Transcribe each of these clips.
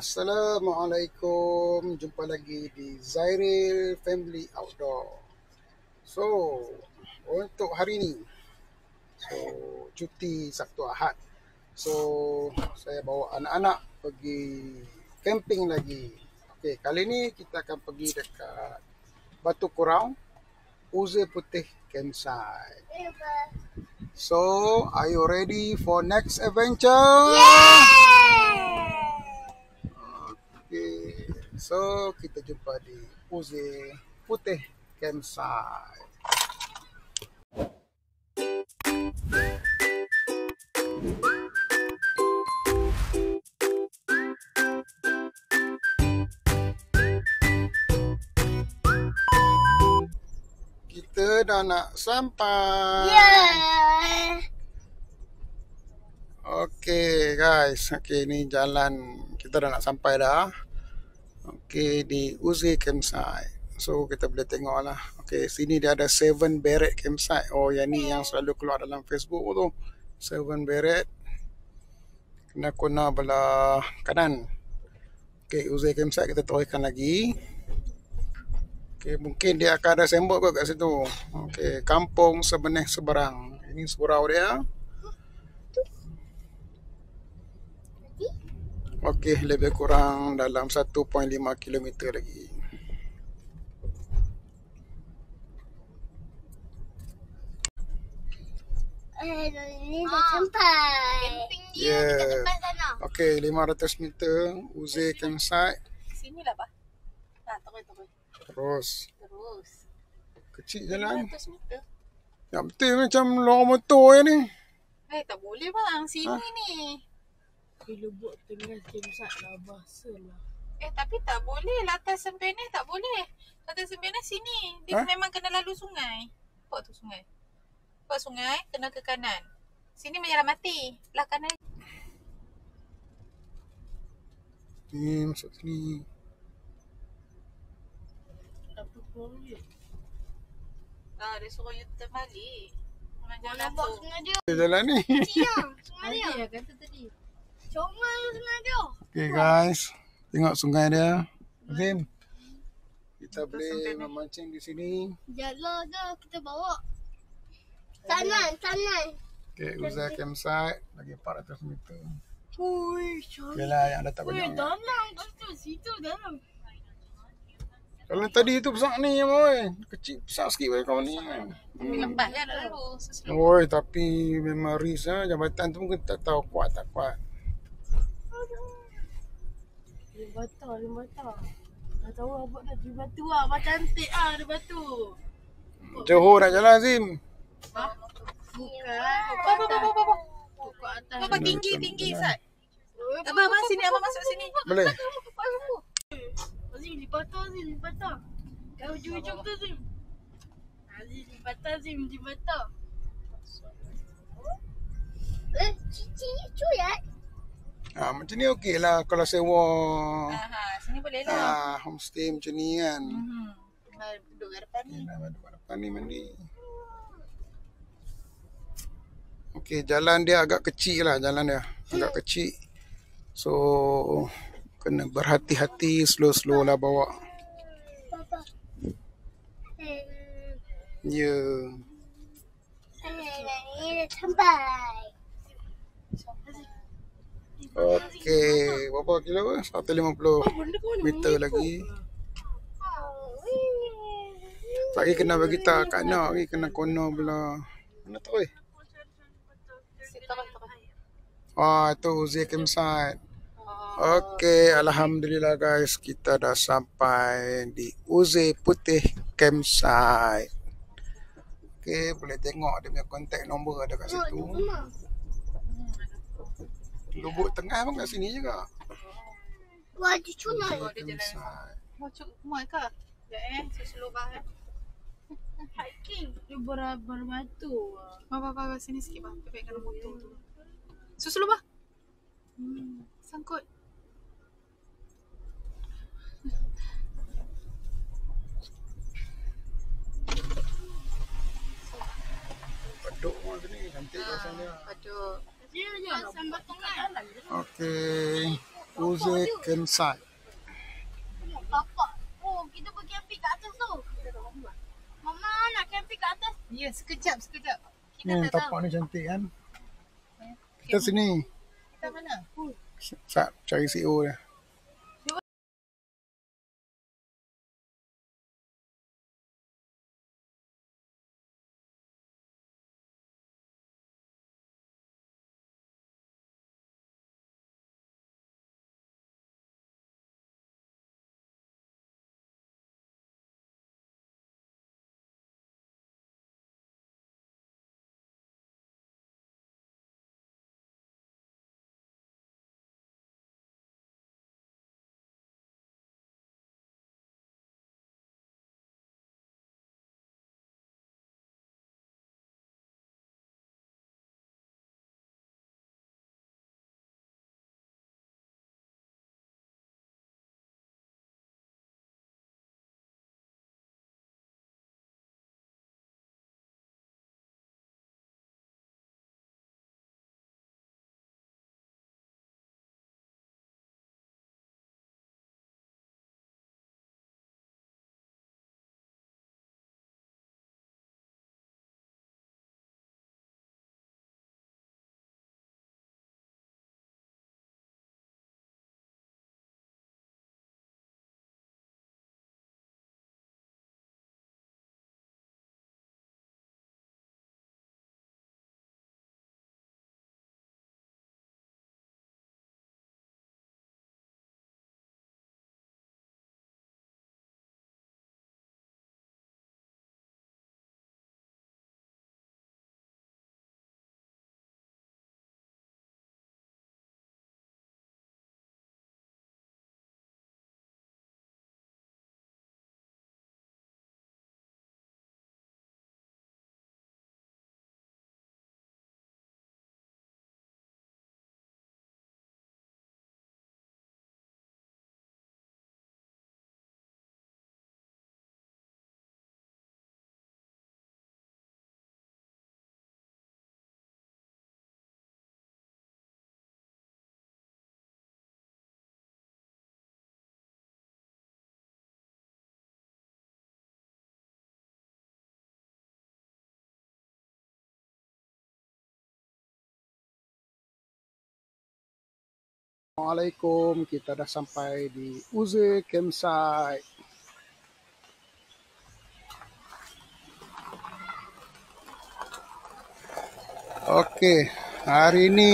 Assalamualaikum, jumpa lagi di Zairil Family Outdoor. So, untuk hari ini, cuti Sabtu Ahad. So, saya bawa anak-anak pergi camping lagi. Okey, kali ini kita akan pergi dekat Batu Kurau, Uze Putih Campsite. So, are you ready for next adventure? Okay. So, kita jumpa di Uze Putih Campsite. Kita dah nak sampai. Okay guys, okay ni jalan kita dah nak sampai dah. Okay, di Uze Campsite. So kita boleh tengok lah. Okay, sini dia ada 7 Beret Campsite. Oh, yang ni yang selalu keluar dalam Facebook tu. 7 Beret. Kena belah kanan. Okay, Uze Campsite kita teruskan lagi. Okay, mungkin dia akan ada sembok kot kat situ. Okay, Kampung Sebenih Seberang. Ini surau dia. Okey, lebih kurang dalam 1.5 km lagi. Ini dah sampai. Ya. Okey, 500 meter Uze Campsite. Sini lah, Pak. Nah, Terus. Kecil jalan. 500 meter. Ya, betul macam lorong motor je ni. Tak boleh bang. Sini ni. Bila buat tengah campsite lah, basah lah. Tapi tak boleh. Latas Sembeneh tak boleh. Latas Sembeneh sini. Dia memang kena lalu sungai. Nampak tu sungai. Nampak sungai, kena ke kanan. Sini menjalan mati. Belah kanan. Ni masuk sini. Apa pun je. Dia suruh you turn balik. Kau nampak sungai dia. Jalan ni. Sungai dia. Ada kata tadi. Comel sungai dia. Okey guys, tengok sungai dia. Azim. Kita boleh memancing di sini. Jalan dah kita bawa. Tanan. Okey, Uze Campsite lagi 400 meter. Ui, cantik. Okeylah, yang ada tak banyak. Dalam kat situ dalam. Kalau tadi tu besar ni boy. Kecil besar sikit boy kau ni. Lembat kan lalu. Oi, tapi memang risk lah. Jambatan tu mungkin tak tahu kuat tak kuat. Limbata. Dah tahu abang dah di batu lah. Abang cantik lah di batu. Johor nak jalan Azim. Bukan. Pokok atas. Apa tinggi Sat? Abang sini, abang masuk sini. Boleh. Azim limbata. Kau ujung-ujung tu Azim. Azim limbata. Cici cuyat. Macam ni okey lah kalau sewa. Sini boleh lah. Homestay macam ni kan. Duduk kat depan ni. Duduk kat depan ni mandi. Okey, jalan dia agak kecil lah, jalan dia. Agak kecil. So, kena berhati-hati, slow-slow lah bawa. Ya. Ini sampai. Okey, berapa kilo? 150 meter lagi. Lagi kena bagi tak kat nak, lagi kena kono pula. Mana tu oi? Itu Uze Campsite. Okey, alhamdulillah guys, kita dah sampai di Uze Putih Campsite. Okey, boleh tengok dia punya kontak nombor ada kat situ. Lubuk Tengah pun kat sini juga. Wah, dia cunai. Mau ke? Susu lubang Hiking. Dia berbatu. Bang, sini sikit bang. Pepekan motor tu. Susu lubang. Sangkut. Paduk macam ni, cantik kawasan dia. Paduk. Dia je. Sambat tengah. Okey. Uzi Campsite. Tapak. Oh, kita pergi camping kat atas tu. Mama nak camping kat atas. Ya, sekejap. Kita tak tahu. Tapak ni cantik kan. Kita sini. Kita mana? Sat cari CO dia. Assalamualaikum, kita dah sampai di Uzi Campsite. Okey, hari ni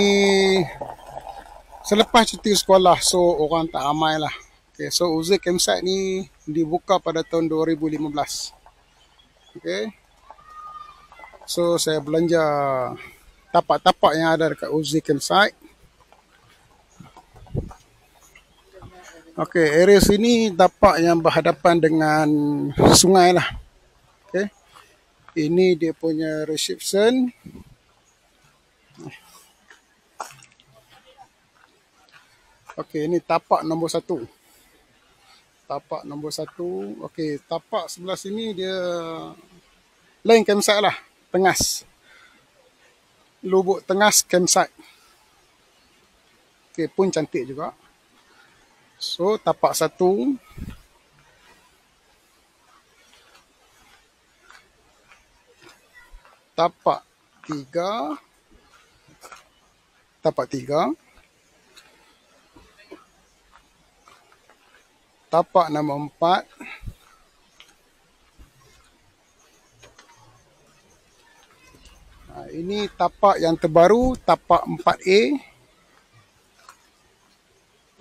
selepas cuti sekolah, so orang tak ramai lah. Okay, so Uzi Campsite ni dibuka pada tahun 2015. Okay, so saya belanja tapak-tapak yang ada dekat Uzi Campsite. Okay, area sini tapak yang berhadapan dengan sungai lah. Okay, ini dia punya reception. Okay, ini tapak nombor 1. Tapak nombor 1. Okay, tapak sebelah sini dia lain campsite lah. Tengas. Lubuk Tengas Campsite. Okay, pun cantik juga. So, tapak 1. Tapak 3. Tapak 3. Tapak nombor 4. Ini tapak yang terbaru, tapak 4A.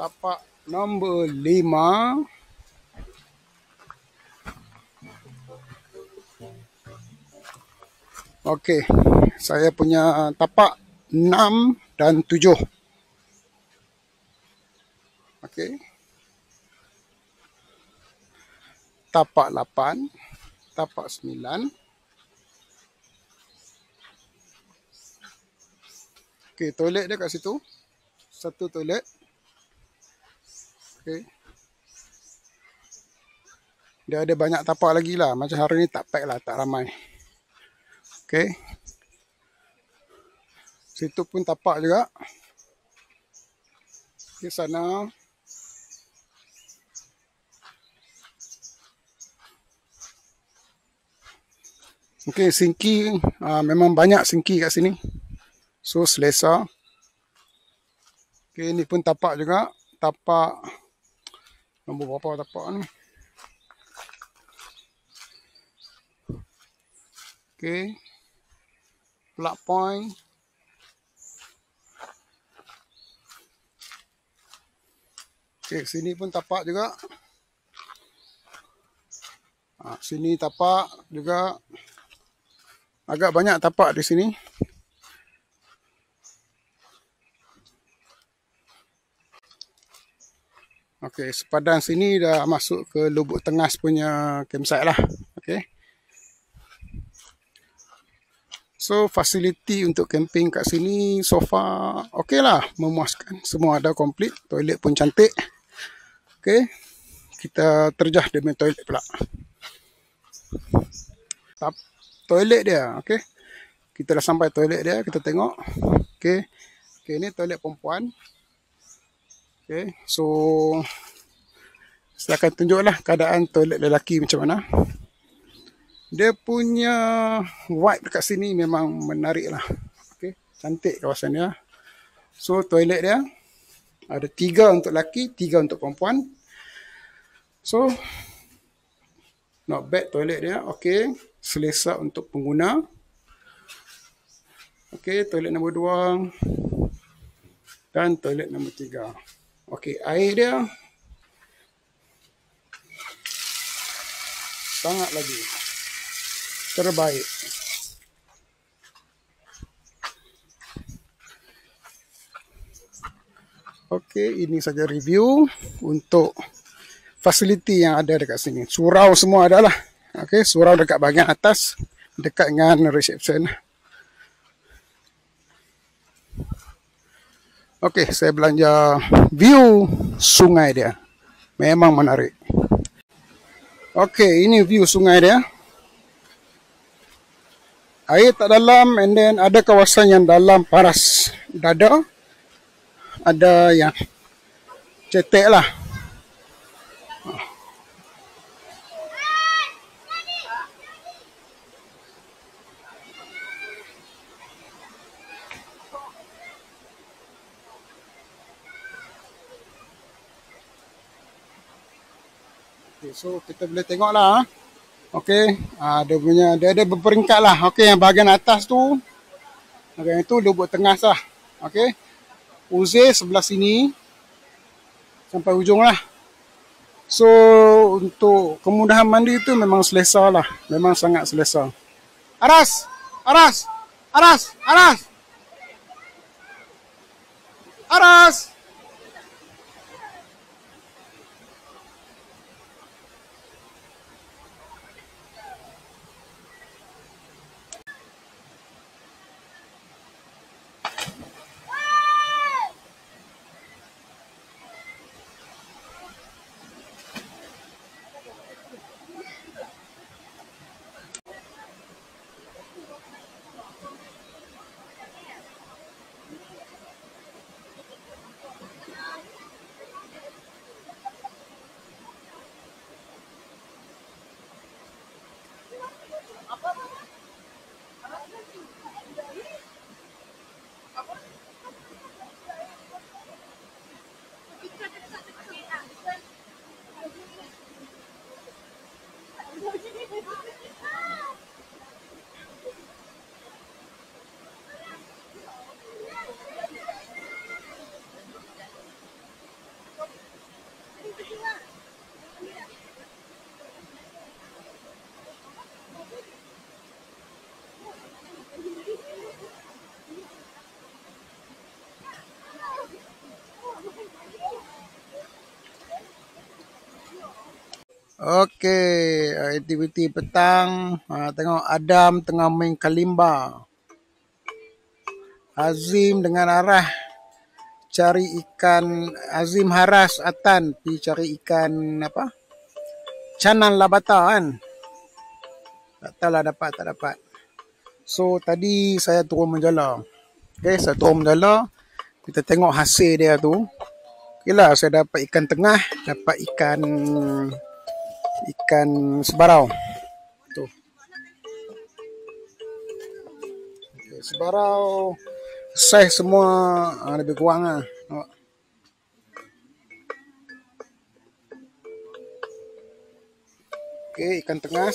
Tapak nombor 5. Okey, saya punya tapak 6 dan 7. Okey. Tapak 8, tapak 9. Okey, toilet dia kat situ. Satu toilet. Okey. Dia ada banyak tapak lagi lah. Macam hari ni tak pack lah, tak ramai. Okey. Situ pun tapak juga. Di sana. Okey, sinki memang banyak sinki kat sini. So selesa. Okey, ni pun tapak juga. Tapak nombor berapa tapak ni? Okey. Plug point. Okey, sini pun tapak juga. Sini tapak juga. Agak banyak tapak di sini. Okey, sepadan sini dah masuk ke Lubuk Tengas punya campsite lah. Okey. So, fasiliti untuk camping kat sini so far okey lah, memuaskan. Semua ada komplit, toilet pun cantik. Okey. Kita terjah demi toilet pula. Toilet dia, okey. Kita dah sampai toilet dia, kita tengok. Okey. Okey, ni toilet perempuan. Okey, so saya akan tunjuklah keadaan toilet lelaki macam mana. Dia punya vibe dekat sini memang menarik lah. Okey, cantik kawasan dia. So, toilet dia ada 3 untuk lelaki, 3 untuk perempuan. So, not bad toilet dia. Okey, selesa untuk pengguna. Okey, toilet nombor 2 dan toilet nombor 3. Okey, air dia sangat lagi terbaik. Okey, ini saja review untuk fasiliti yang ada dekat sini. Surau semua ada lah. Okey, surau dekat bahagian atas, dekat dengan reception. Okey, saya belanja view sungai dia. Memang menarik. Okey, ini view sungai dia. Air tak dalam, and then ada kawasan yang dalam paras dada. Ada yang cetek lah. Okay, so kita boleh tengok lah. Okey, dia ada berperingkat lah. Okey, yang bahagian atas tu, bahagian itu Lubuk Tengas lah. Okey, Uzir sebelah sini sampai ujung lah. So, untuk kemudahan mandi tu memang selesa lah. Memang sangat selesa. Aras! Aras! Aras! Aras! Aras! Okey, aktiviti petang. Tengok Adam tengah main kalimba. Azim dengan Arah cari ikan. Azim haras Atan pergi cari ikan apa? Canan labata kan? Tak tahulah dapat tak dapat. So tadi saya turun menjala. Okey, saya turun menjala. Kita tengok hasil dia tu. Yelah, saya dapat ikan tengah, dapat ikan sebarau. Tuh. Okay, sebarau saiz semua lebih kurang lah. Nampak? Okay, ikan tengas.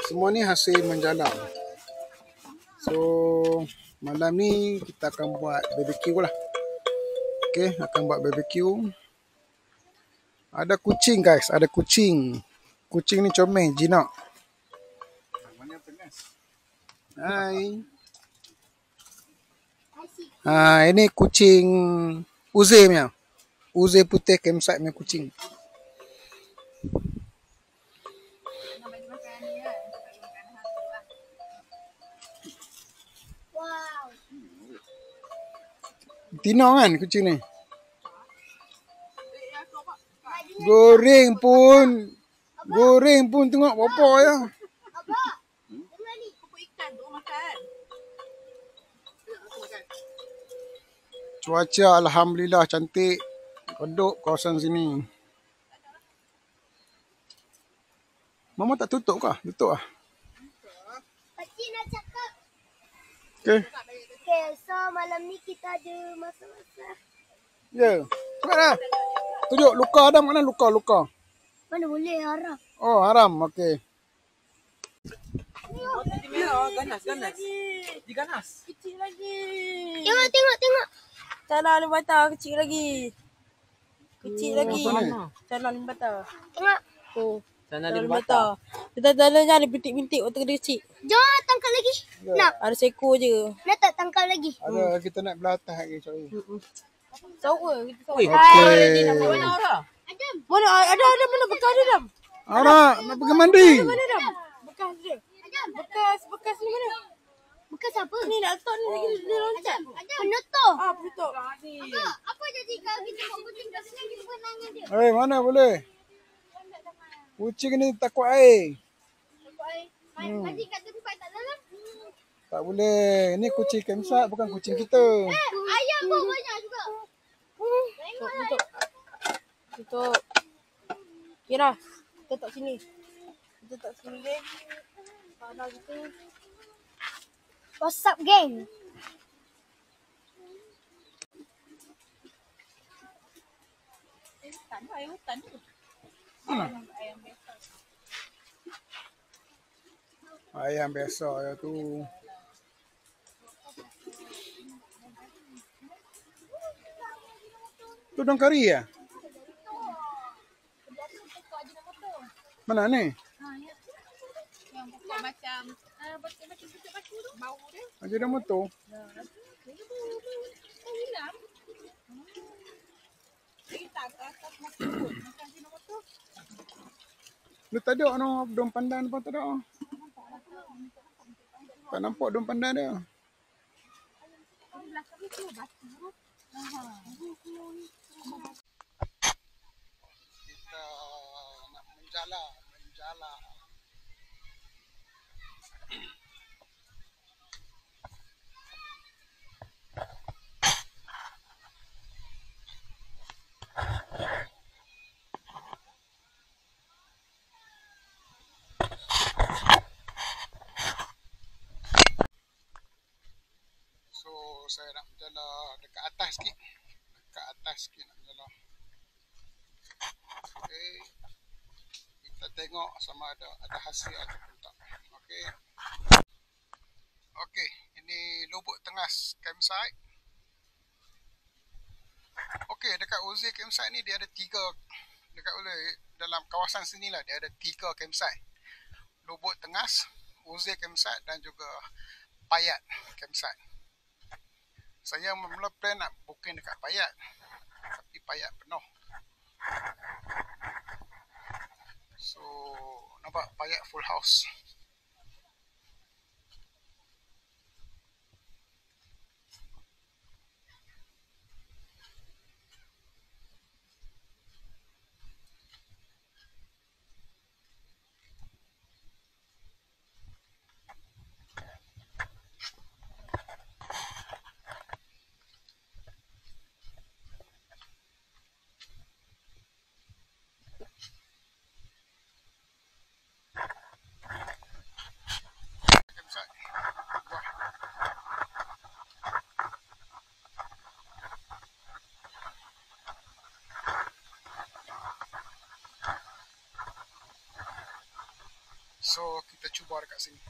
Semua ni hasil menjala. So, malam ni kita akan buat BBQ lah. Okay, akan buat BBQ. Ada kucing guys, ada kucing. Kucing ni comel, jinak. Hai. Ini kucing Uze punya. Uze putih campsite punya kucing. Wow. Tino kan kucing ni. Goreng pun tengok apa ya. Abah. Tengah ni. Kumpul ikan tu makan. Cuaca alhamdulillah cantik. Redup kawasan sini. Mama tak tutup kah? Tutup ah. Pakcik nak cakap. Okay. Okay, so malam ni kita ada masa-masa. Ya. Cepatlah. Tunjuk luka Adam mana luka. Mana boleh haram. Oh, haram. Okey. Ganas. Diganas. Kecil lagi. Tengok. Tanah limbata kecil lagi. Apa ni? Tanah limbata. Tengok. Oh, tanah limbata. Kita tanahnya ada bintik-bintik waktu kecil. Jom tangkap lagi. Ya. Nak. Ada seekor je. Nak tak tangkap lagi? Ada kita nak belah atas lagi sorry. Sawa kita sawa. Okey. Mana orang? Adam. Mana ada mana bekas dia dam? Ara, nak pergi mandi. Mana dam? Bekas dia. Adam. Bekas ni mana? Bekas apa? Ni nak letak ni lagi dia loncat. Penutup. Betul. Apa jadi kalau kita buat kucing kat sini kita berenang dengan dia? Mana boleh? Kucing ni takut air. Mandi kat tempat tak dalam. Tak boleh. Ni kucing campsite bukan kucing kita. Ayam pun banyak juga. Tutup. Kira. Kita tak sini. Deh. Tanah kita. What's up, gang? Air hutan tu. Ayam biasa ya tu. Tu dong kari ya? Mana ni? Yang pokok macam macam batu tu. Bau dia. Aja dah motor. Hilang. Kita ke atas motor. Macam sini motor. Lu tak ada no dom pandan pun tak ada. Tak nampak dom pandan dia. Belakang tu batu. Kita nak menjala. So saya nak menjala dekat atas sikit. Nak menjala. Okey. Kita tengok sama ada hasil ataupun tak. Okey. Okey, ini Lubuk Tengas campsite. Okey, dekat Uzi campsite ni dia ada 3 dalam kawasan sini lah dia ada 3 campsite. Lubuk Tengas, Uzi campsite dan juga Payat campsite. Saya mula plan nak booking dekat Payat. Tapi Payat penuh. So, nampak Payat full house. So kita cuba dekat sini.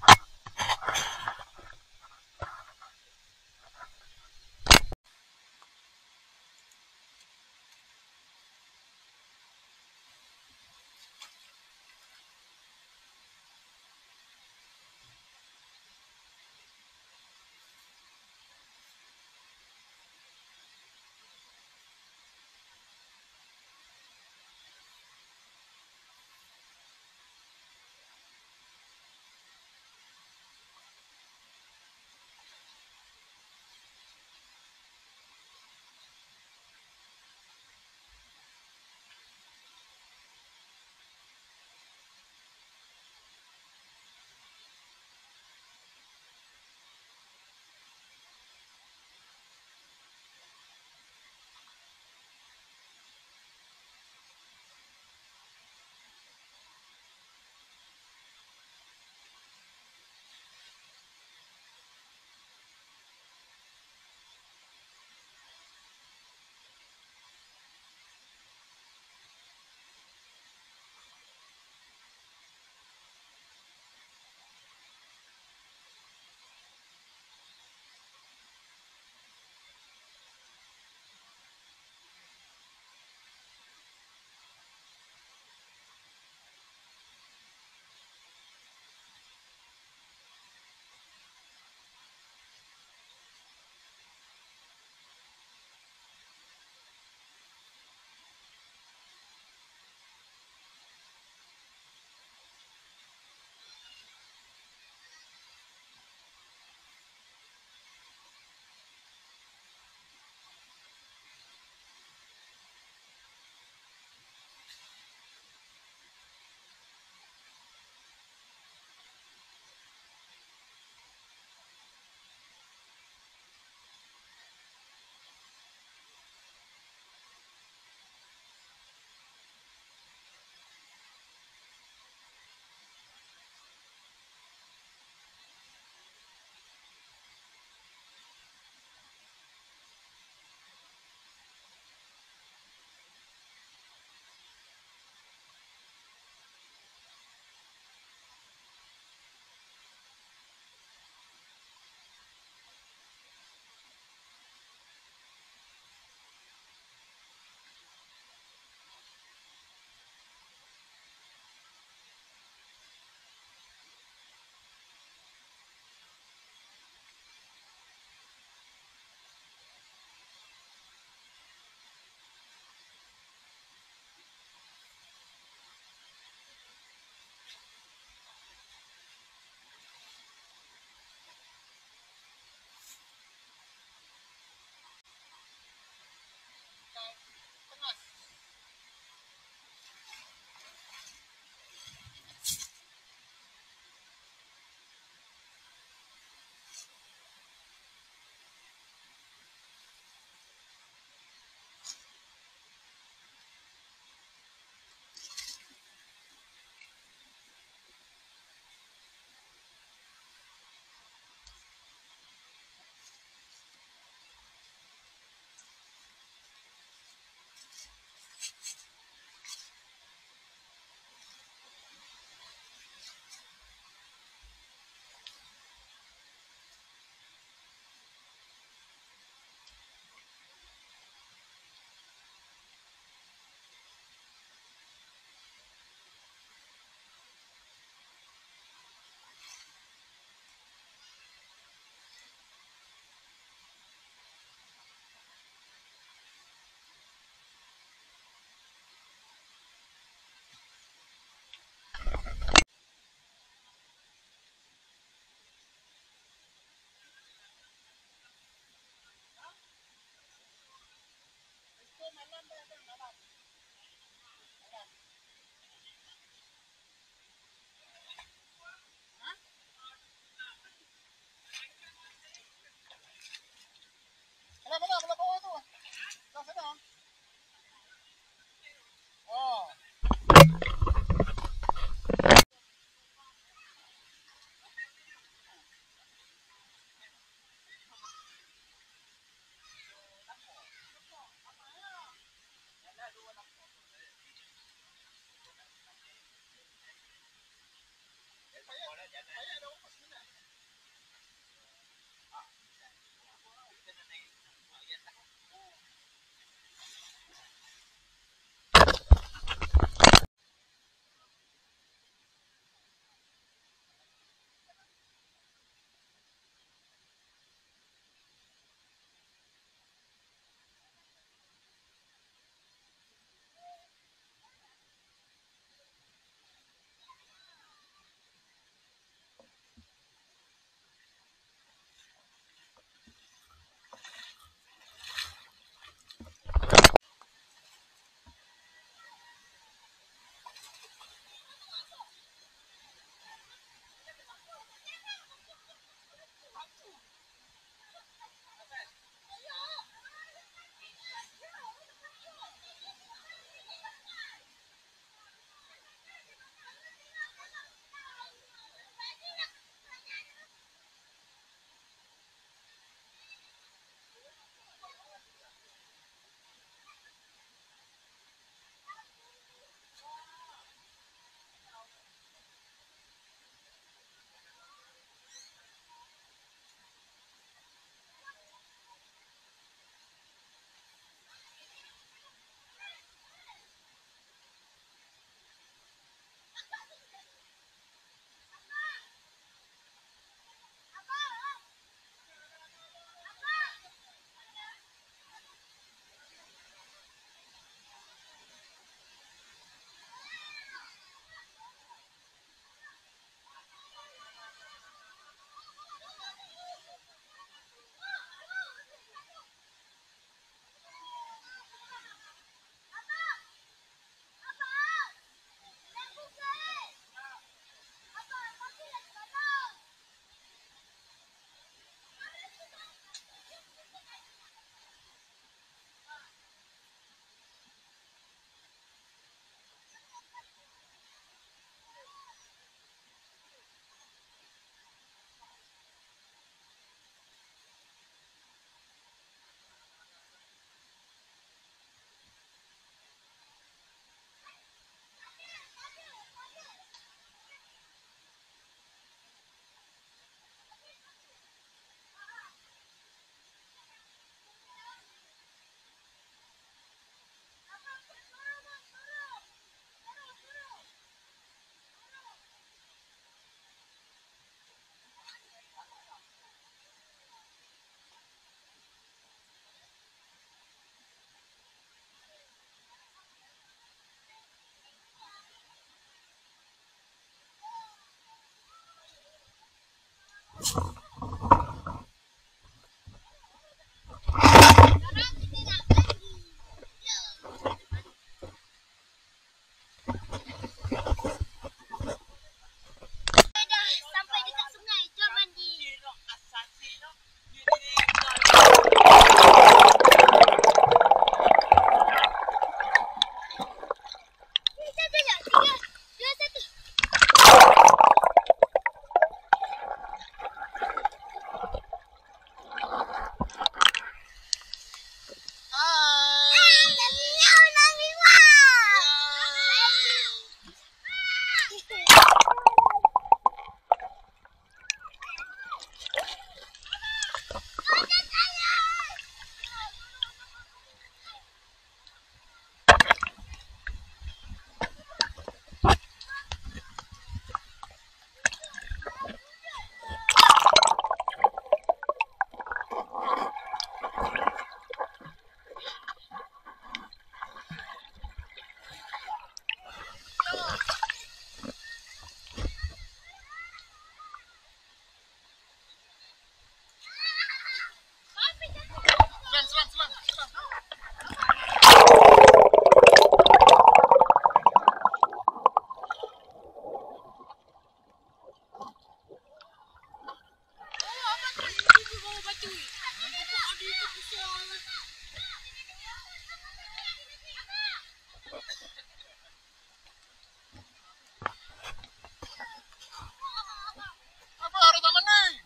Apa ada taman ni?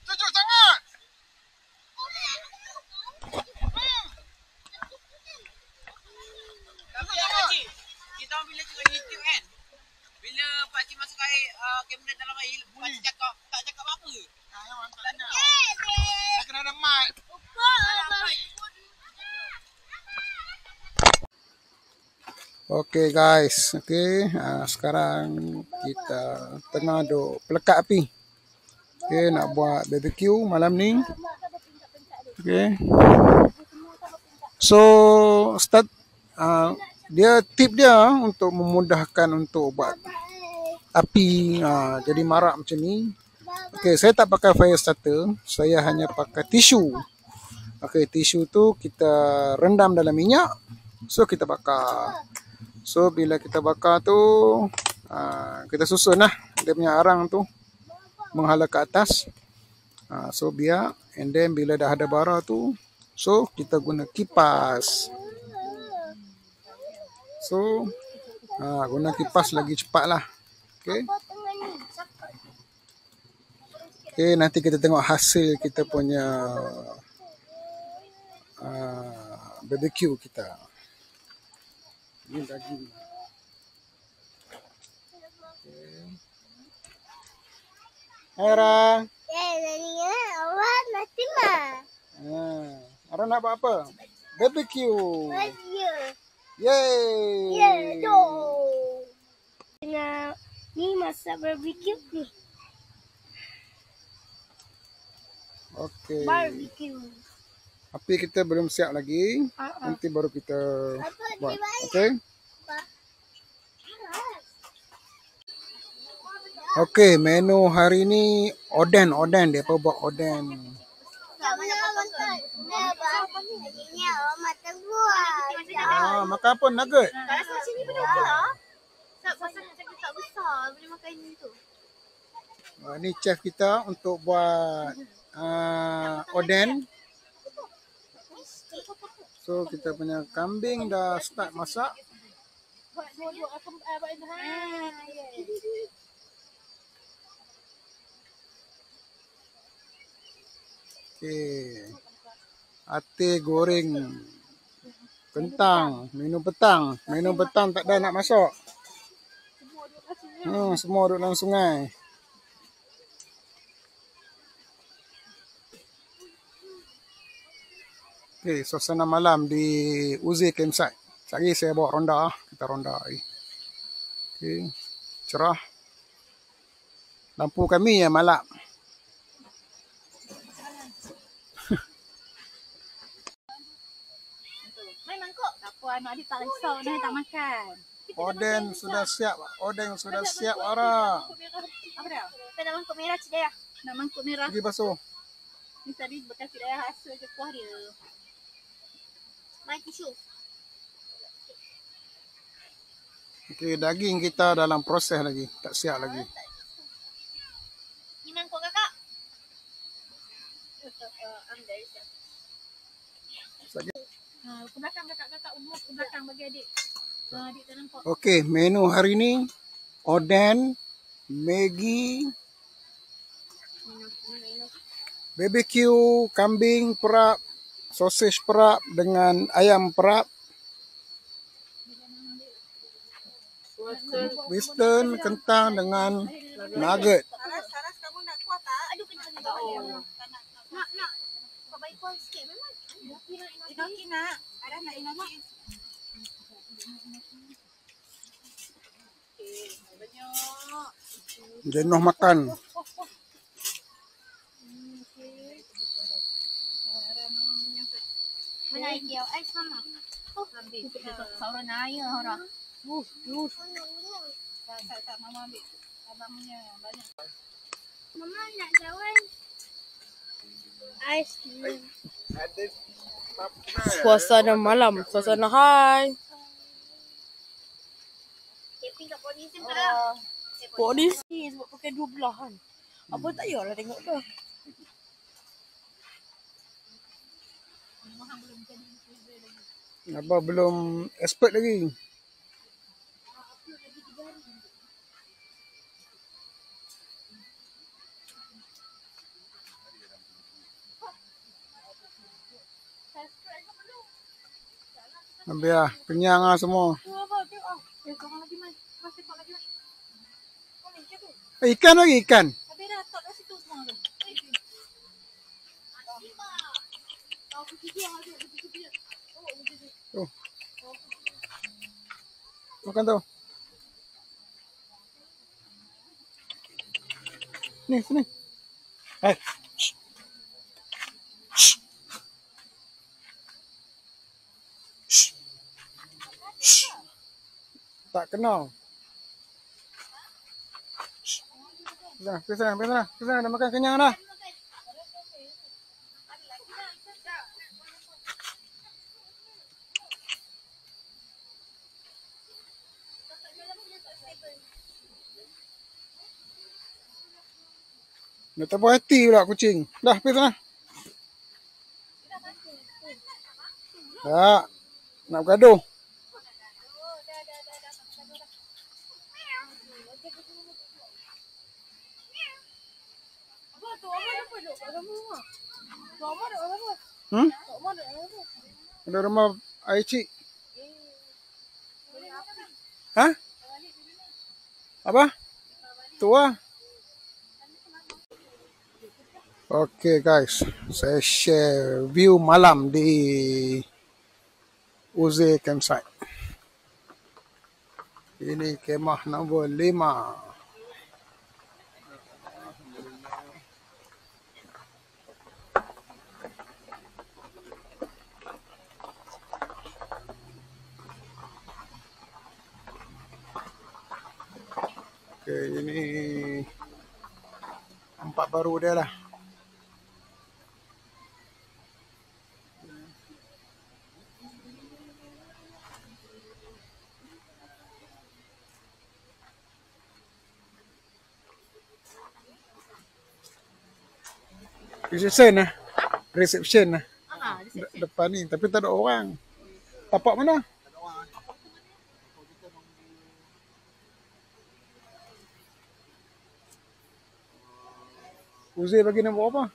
Sejuk sangat. Tapi ya Pakcik, kita orang bila tengok YouTube kan, bila Pakcik masuk air, kamera dalam air, Pakcik cakap, tak cakap apa-apa. Tak nak. Dah kena ada mic. Okay guys, sekarang kita tengah duk pelekat api. Okay, nak buat barbecue malam ni. Okay. So start tip dia untuk memudahkan untuk buat api jadi marak macam ni. Okay, saya tak pakai fire starter, saya hanya pakai tisu. Okay, tisu tu kita rendam dalam minyak, so kita bakar. So bila kita bakar tu kita susun lah dia punya arang tu menghala ke atas. So biar, and then bila dah ada bara tu, so kita guna kipas. So guna kipas lagi cepat lah. Okay. Okay, nanti kita tengok hasil kita punya barbecue kita. Ini daging. Okay. Hai Ara. Awak nanti mah. Ara nak buat apa? Barbecue. Yeay. Tengah ni masak barbecue ni. Okay. Barbecue. Api kita belum siap lagi. Nanti baru kita buat. Okay. Okay, menu hari ni oden. Dia apa buat oden. Makan apa? Nugget? Rasa macam ni pun okey lah. Tak pasal macam tak besar, boleh makan tu. Ni chef kita untuk buat oden. So kita punya kambing dah start masak. Okay. Ate goreng kentang, minum petang. Minum petang tak ada nak masuk. Semua duduk dalam sungai. Okay, suasana malam di Uzi Campsite. Sekali saya bawa ronda. Kita ronda lagi. Okay, cerah. Lampu kami ya malap. Memang kok. Tak apa, anak dia tak risau. Dia tak makan. Oden sudah siap. Oden sudah siap, Ara. Apa dia? Kita nak mangkuk merah Cik Dayah. Nak mangkuk merah. Pergi basuh. Ni tadi bekas Cik Dayah rasa je kuah dia. Mai tisu. Okay, daging kita dalam proses lagi. Tak siap lagi. Ni mangkuk kakak. Ke belakang kakak-kakak umur. Ke belakang bagi adik. Adik tak nampak. Okay, menu hari ni oden, Maggi, BBQ, kambing, perap, sosis perap dengan ayam perap. Western kentang dengan nugget. Saras kamu nak kuah tak? Aduh, kena nak. Kau baik kuah sikit memang. Inoki nak. Ada nak inoki? Jenuh makan. Mana dia? Ai sama. Oh, habis. Seorang naya orang. Tak mama ambil. Abang punya banyak. Mama nak jawab. Ais. Suasana malam. Suasana hai. Camping kat polisi pula. Polisi sebab pakai dua belah kan. Apa tak payahlah tengok dah. Abah belum expert lagi. Habis lah, kenyang lah semua. Korang lagi mai. Mas tengok lagi mai. Ikan lagi, ikan. Habis dah top dah situ semua tu. Tuh. Makan tu. Ni, sini. Hai. Tak kenal. Pergi sana. Dah makan kenyang dah. Dah tak puas hati pula kucing. Dah, pergi sana. Tak. Nak bergaduh. Hmm? Ada rumah air cik. Hah? Apa? Tu lah. Okay guys, saya share view malam di Uzi Campsite. Ini kemah nombor 5. Okay, ini tempat baru dia lah. Reception lah. Depan ni, tapi tak ada orang. Tapak mana? Uzi bagi nombor apa?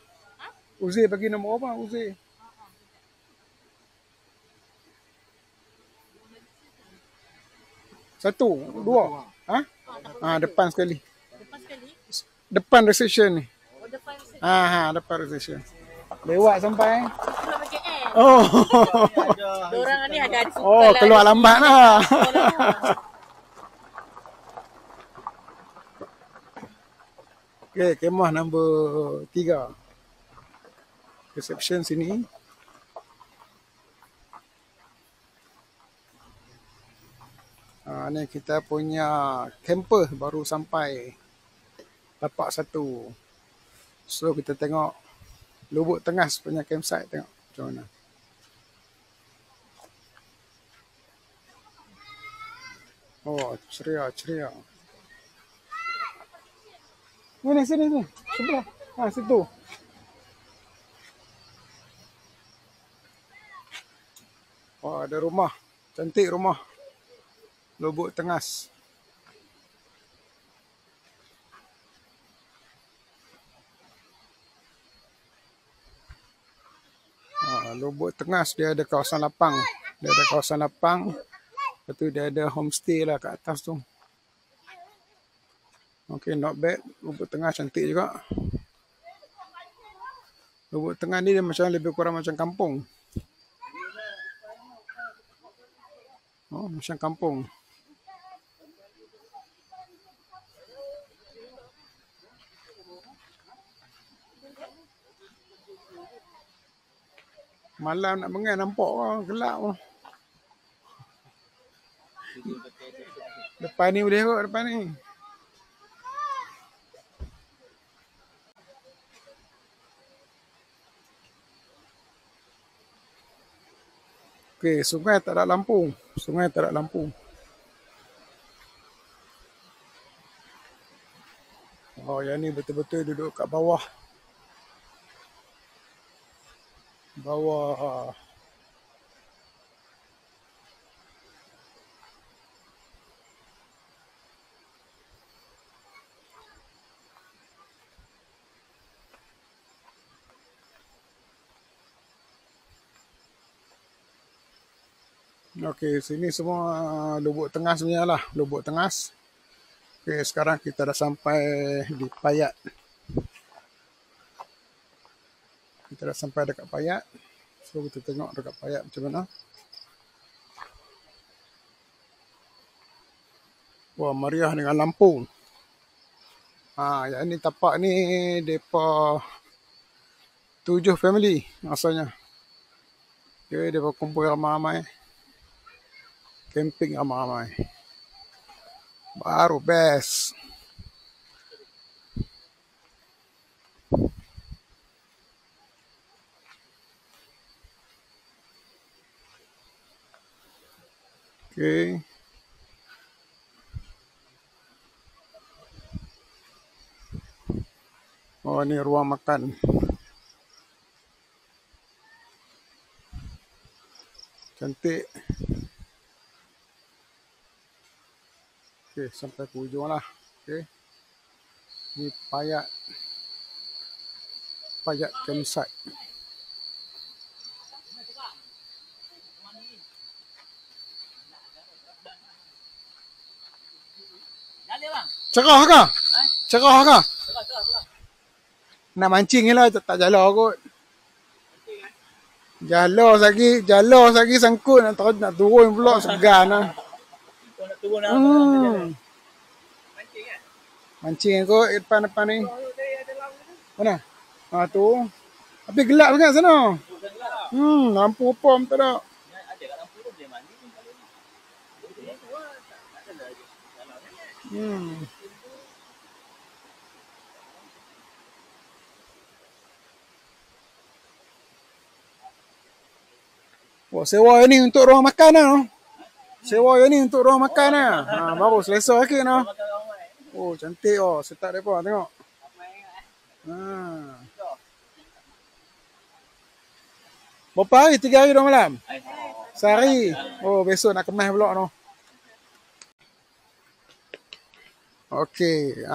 Uzi bagi nombor apa? Uzi. Satu, dua. Ha? Depan sekali. Depan reception ni. Depan reception. Lewat sampai. Oh. Diorang ni ada suka Oh, keluar lambat lah. Okay, kemah nombor 3. Reception sini. Ni kita punya camper baru sampai tapak 1. So kita tengok Lubuk Tengas punya campsite, tengok macam mana. Oh, ceria. Sini. Sebelah. Situ. Oh, ada rumah. Cantik rumah. Lubuk Tengas. Lubuk Tengas dia ada kawasan lapang. Lepas tu dia ada homestay lah kat atas tu. Okay, not bad. Lubuk Tengas cantik juga. Lubuk Tengas ni dia macam lebih kurang macam kampung. Oh, macam kampung. Malam nak bengai nampak gelap. Depan ni boleh kot, depan ni. Okey, sungai tak ada lampu. Oh, yang ni betul-betul duduk kat bawah. Okey, sini semua Lubuk Tengas punya lah. Lubuk Tengas. Okey, sekarang kita dah sampai di Payat. Kita dah sampai dekat Payat. So, kita tengok dekat Payat macam mana. Wah, meriah dengan lampu. Yang ni tapak ni depa 7 family asalnya. Okay, depa kumpul ramai-ramai. Camping ramai-ramai. Baru best. Okay. Oh, ni ruang makan. Cantik. Okay, sampai ke ujung lah. Okay. Ni Payat campsite. Cerah ke? Nak mancing je lah, tak jala kot. Jala lagi sangkut, nak turun pula, segan lah. Mancing kot depan ni. Mana? Tu. Tapi gelap sangat sana. Lampu pom tak ada. Wah, sewa ni untuk ruang makan lah. Baru selesa sikit lah. Oh, cantik oh. Setak mereka tengok. Berapa hari? 3 hari 2 malam? Sehari. Oh, besok nak kemas pula no. Okey,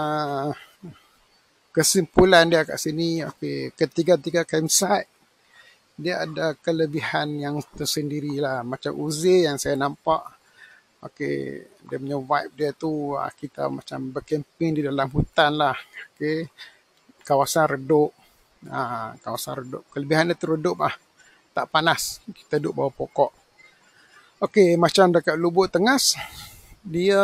kesimpulan dia kat sini, okey, ketiga-tiga campsite dia ada kelebihan yang tersendiri lah. Macam Uzi yang saya nampak, okey, dia punya vibe dia tu kita macam bercamping di dalam hutan lah. Okey, kawasan redup. Kelebihan dia tu redup lah, tak panas. Kita duduk bawah pokok. Okey, macam dekat Lubuk Tengas, dia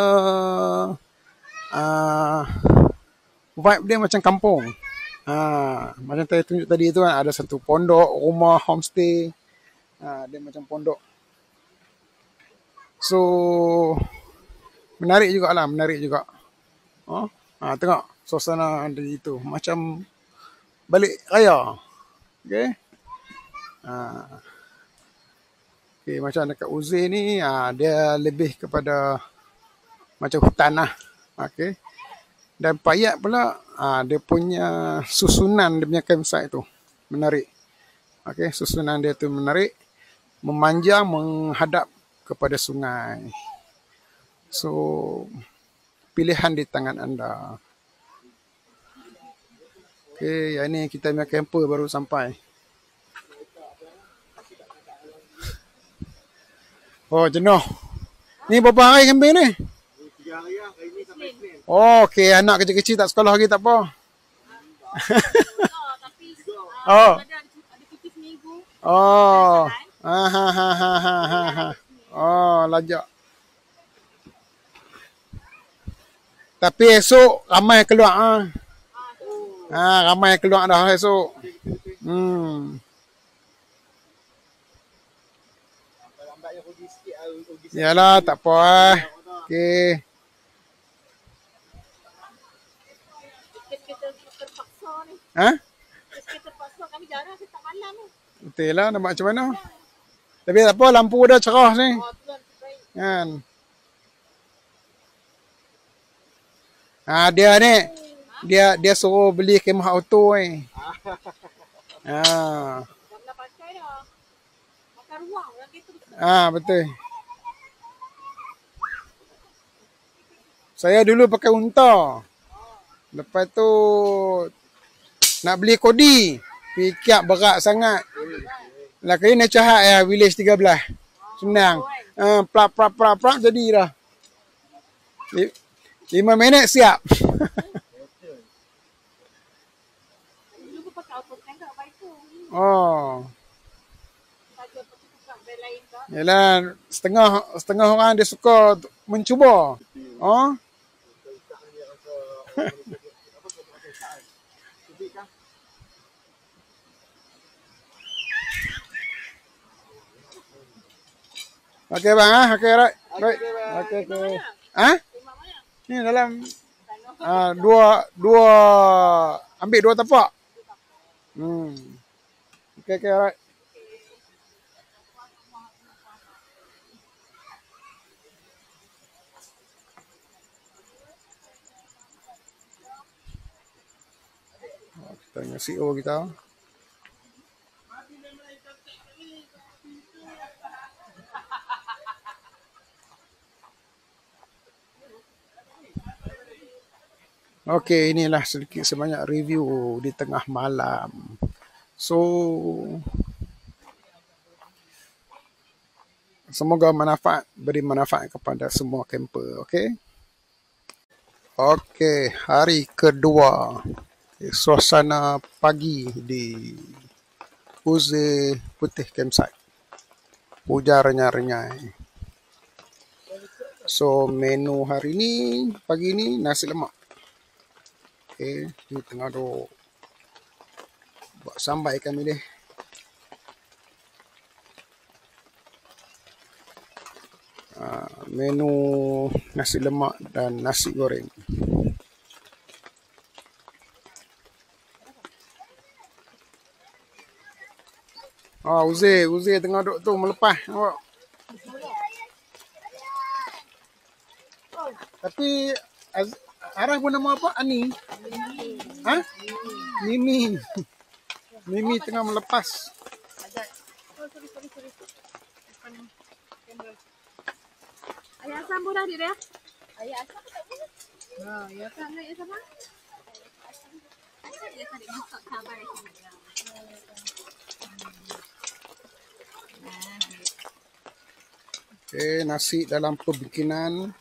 vibe dia macam kampung. Macam saya tunjuk tadi tu kan, ada satu pondok, rumah, homestay. Dia macam pondok. So, menarik juga. Tengok suasana dari itu. Macam balik raya. Okay. Okay, macam dekat Uzi ni, dia lebih kepada macam hutan lah. Okay. Dan Payat pula, dia punya susunan dia punya campsite tu menarik. Okay, susunan dia tu menarik, memanjang menghadap kepada sungai. So, pilihan di tangan anda. Okay, yang ni kita punya camper baru sampai. Oh, jenuh. Ni berapa hari camping ni? 3 hari lah. Hari ni sampai Senin. Oh, okey. Anak kecil-kecil tak sekolah lagi tak apa. Tapi Oh. ada cuti seminggu. Oh. Oh, lajak. Tapi esok ramai keluar ah. Ramai keluar dah esok. Lambat yang rugi sikit lah. Rugi sikit. Yalah, tak apa ah. Okey. Kita terpaksa ni. Ha? Kita terpaksa kami jarang kita tak malam ni. Betul lah, nak buat macam mana? Tapi tak apa, lampu dah cerah ni. Tuan baik. Kan? Dia ni, dia suruh beli kemah auto ni. Dah pernah pakai dah. Makan ruang orang kita. Betul. Saya dulu pakai unta. Lepas tu nak beli kodi. Pikap berat sangat. Lah kali nak cahat ya village 13. Senang. Plak jadi dah. 5 minit siap. Dulu pun pakai auto tangga baik tu. Oh. Saja pakai tukar bel lain tak. Yalah, setengah orang dia suka mencuba. Oh. Okey bang, okey right. Baik. Okey. Terima mana? Ni dalam dua ambil 2 tapak. Okey right. Tanya CEO kita. Okey, inilah sedikit sebanyak review di tengah malam. So, semoga beri manfaat kepada semua camper, okey? Okey, hari kedua. Suasana pagi di Uze Putih Campsite. Hujan renyai-renyai. So, menu hari ni, pagi ni, nasi lemak. Okay, ni tengah duk buat sambal ikan milih. Menu nasi lemak dan nasi goreng. Uzi tengah duk tu melepas. Nampak? Tapi Arah pun nama apa? Ani? Mimi. Mimi tengah melepas. Ayah Asam pun dah dia ya? Ayah Asam tak boleh. Ya kan ayah Asam lah. Dia tadi masak sabar. Okay, nasi dalam pembikinan.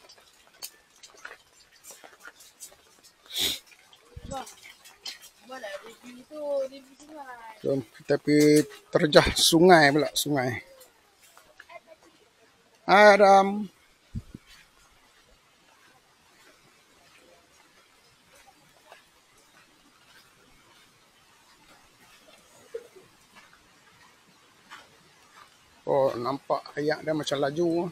So, kita pergi terjah sungai pula, sungai. Adam. Oh, nampak ayak dia macam laju.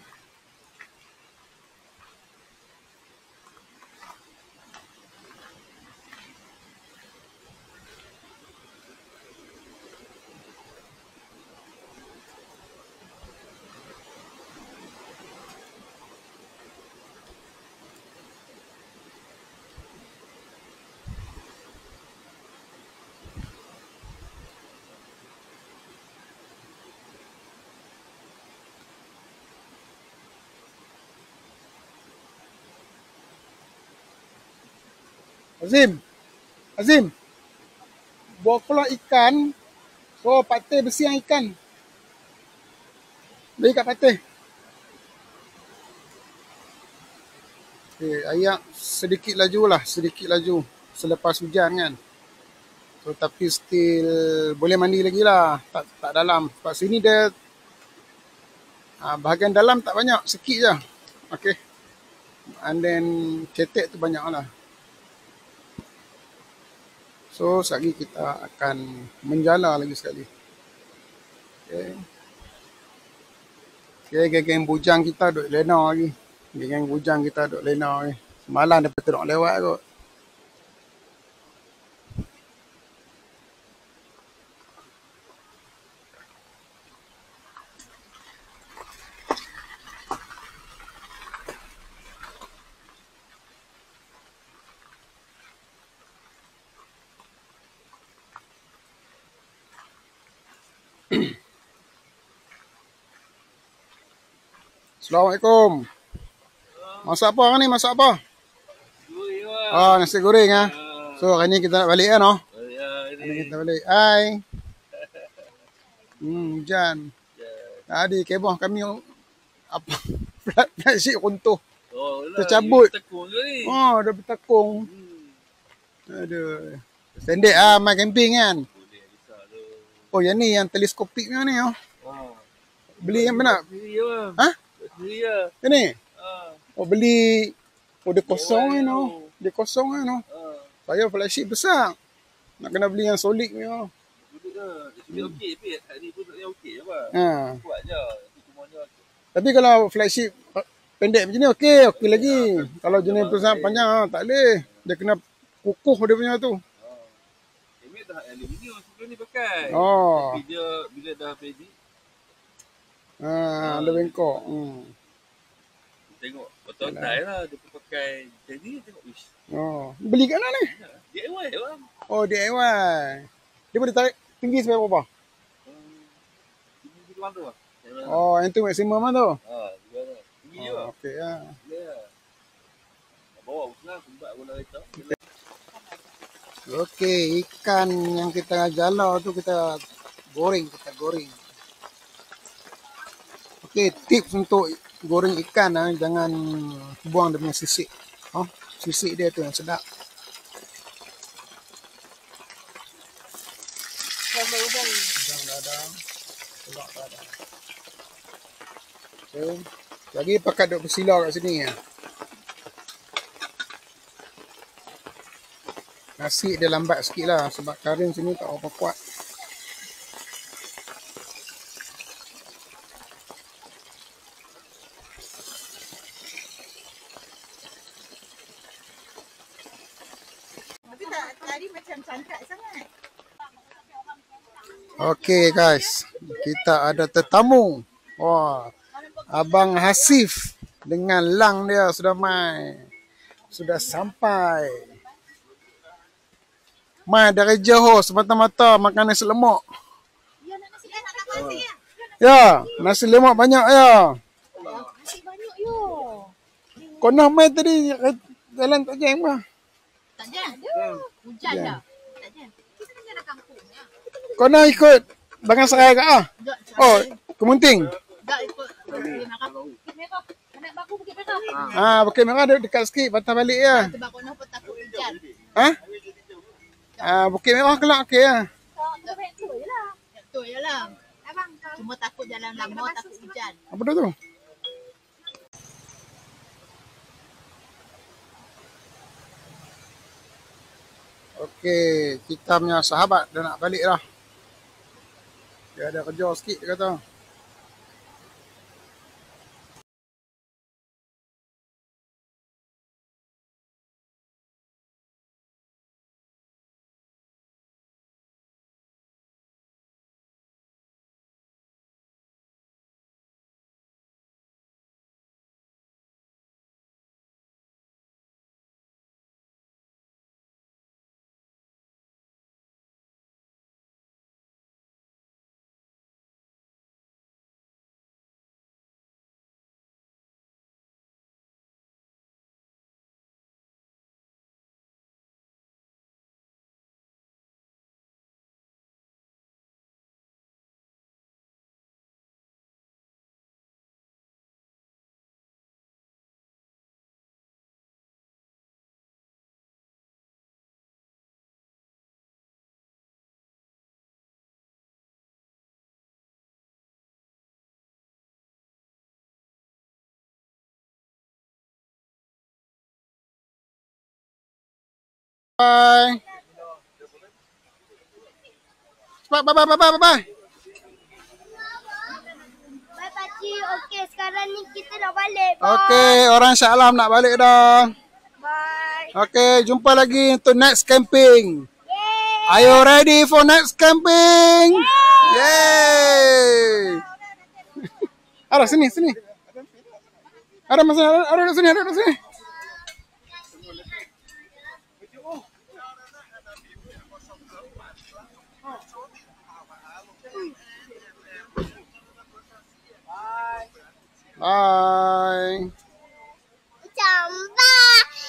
Azim, bawa keluar ikan. So, patih bersih ikan. Beri kat patih. Okay, ayak sedikit laju lah, sedikit laju selepas hujan kan. So, tapi still boleh mandi lagi lah, tak dalam. Sebab sini dia bahagian dalam tak banyak, sikit je. Okay, and then ketek tu banyak lah. So, sekejap lagi kita akan menjala lagi sekali. Okay. Okay, geng-geng bujang kita duduk lena lagi. Geng-geng bujang kita duduk lena lagi. Semalam dia betul nak lewat kot. Assalamualaikum. Masak apa hari ni? Masak apa? Nasi goreng ah. So hari ni kita nak balik kan oh? Hari ni kita balik. Hai. Hujan. Tadi kebah kami apa? Flat sheet runtuh. Tercabut. Dah bertakung. Aduh. Pendek main camping kan? Oh yang ni yang teleskopik ni oh. Beli yang mana? Ha? Ini? Oh beli. Oh dia kosong kan oh. Dia kosong kan oh. Saya flagship besar. Nak kena beli yang solid ni oh. Dia okey tapi hari pun tak okey apa. Kuat je. Tapi kalau flagship pendek macam ni okey lagi. Kalau jenis besar panjang tak boleh. Dia kena kukuh dia punya tu. Ini dah aluminium sebelum ni pakai. Oh. Tapi dia bila dah ready ada bengkok. Tengok betul-betul lah dia pakai jadi tengok wish. Oh, beli kat mana ni? DIY bang. Oh, DIY. Dia boleh tarik tinggi sampai berapa? Tinggi tu tu. Oh, yang tu maksimum lah tu. Juga tu. Tinggi je. Okey lah. Ya. Bawa senang sebab guna kereta. Okey, ikan yang kita jala tu kita goreng. Okey, tips untuk goreng ikan jangan buang dia punya sisik. Sisik dia tu yang sedap. Udang dadang. Telur dadang. Okay. Lagi pakat duk bersila kat sini ya. Nasi dia lambat sikit lah sebab karin sini tak apa kuat. Okey guys, kita ada tetamu. Wah, Abang Hasif dengan lang dia sudah sampai. Mai dari Johor semata-mata makan nasi lemak. Ya, nasi lemak banyak ya. Nasi banyak yo. Kau nak mai tadi jalan tak jam bah. Tak jam. Hujan dah. Tak jam. Kita kan ada kampung ya. Kau nak ikut Bangang Serai ke ah? Oh, Kemunting. Tak ikut Bukit Merah. Anak baku Bukit Merah. Bukit Merah dia dekat sikit, patah balik ya. Sebab kau nak takut hujan. Bukit Merah kelak okey ya. Betul je lah. Abang, cuma takut jalan lama, takut hujan. Apa dah tu? Okey, kita punya sahabat dah nak balik dah. Dia ada kerja sikit dia kata. Bye. Cepat, bye bye bye bye bye. Bye pakcik. Okey, sekarang ni kita nak balik. Bye. Okey, orang Shah Alam nak balik dah. Bye. Okey, jumpa lagi untuk next camping. Yay. Are you ready for next camping? Yay! Ada sini, sini. Ada masih ada di sini, ada di sini. Bye. Sampai.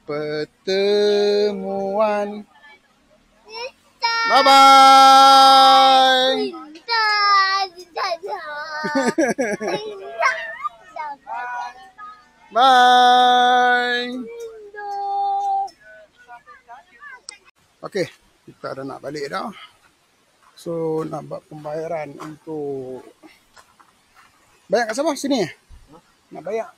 Pertemuan. Bye bye. Bye. Okey, kita dah nak balik dah. So nak buat pembayaran untuk bayar kat siapa? Sini. Nak bayar.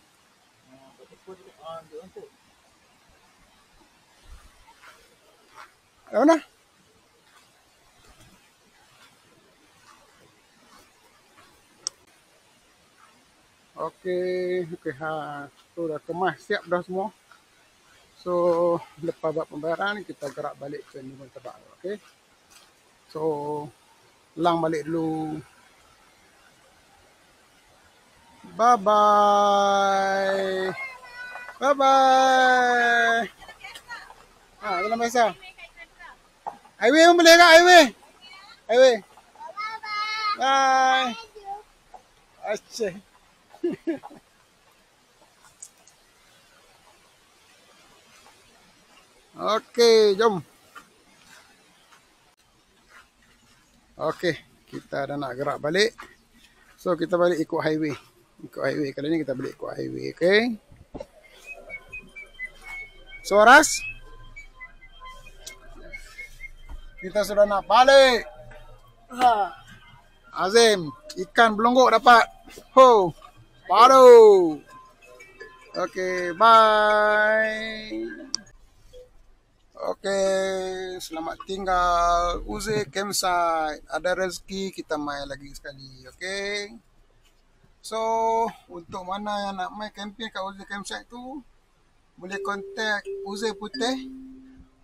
Kat mana? Okey, ha. So dah kemas, siap dah semua. So lepas buat pembayaran kita gerak balik ke Nibun Tebak. Okey. So lang balik dulu. Bye bye. Bye bye. Ha, dalam biasa. Highway pun boleh kat highway. Highway. Bye. Aceh. Okey, jom. Okey, kita dah nak gerak balik. So kita balik ikut highway. Ikut highway. Kali ni kita balik ikut highway, okey. So Ras, kita sudah nak balik. Azim, ikan belungguk dapat. Ho, baru. Okey, bye. Okey, selamat tinggal Uzi Campsite. Ada rezeki kita main lagi sekali, okey. So, untuk mana yang nak main camping kat Uzi Campsite tu, boleh kontak Uzi Putih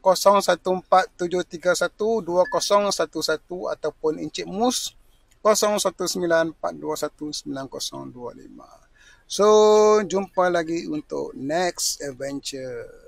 0147312011 ataupun Encik Mus 0194219025. So, jumpa lagi untuk next adventure.